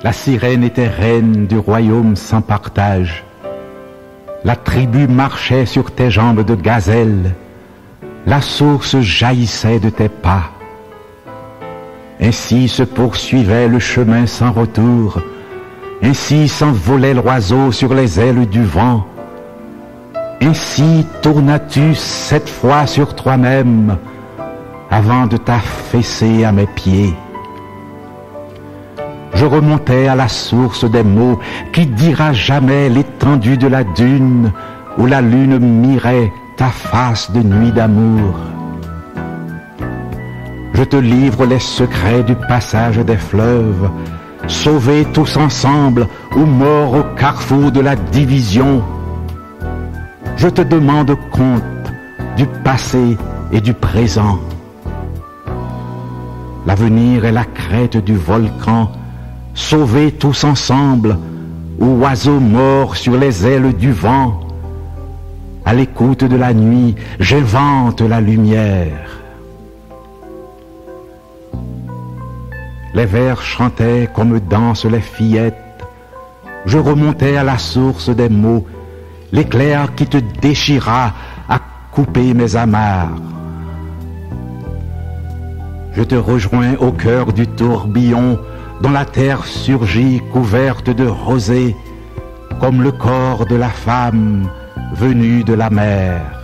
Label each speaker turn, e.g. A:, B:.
A: La sirène était reine du royaume sans partage. La tribu marchait sur tes jambes de gazelle. La source jaillissait de tes pas. Ainsi se poursuivait le chemin sans retour. Ainsi s'envolait l'oiseau sur les ailes du vent. Ainsi tournas-tu 7 fois sur toi-même avant de t'affaisser à mes pieds. Je remontais à la source des mots qui dira jamais l'étendue de la dune où la lune mirait ta face de nuit d'amour. Je te livre les secrets du passage des fleuves, sauvés tous ensemble ou morts au carrefour de la division. Je te demande compte du passé et du présent. L'avenir est la crête du volcan, sauvés tous ensemble, ou oiseaux morts sur les ailes du vent. À l'écoute de la nuit, j'invente la lumière. Les vers chantaient comme dansent les fillettes. Je remontais à la source des mots, l'éclair qui te déchira à couper mes amarres. Je te rejoins au cœur du tourbillon, dont la terre surgit couverte de rosée, comme le corps de la femme venue de la mer.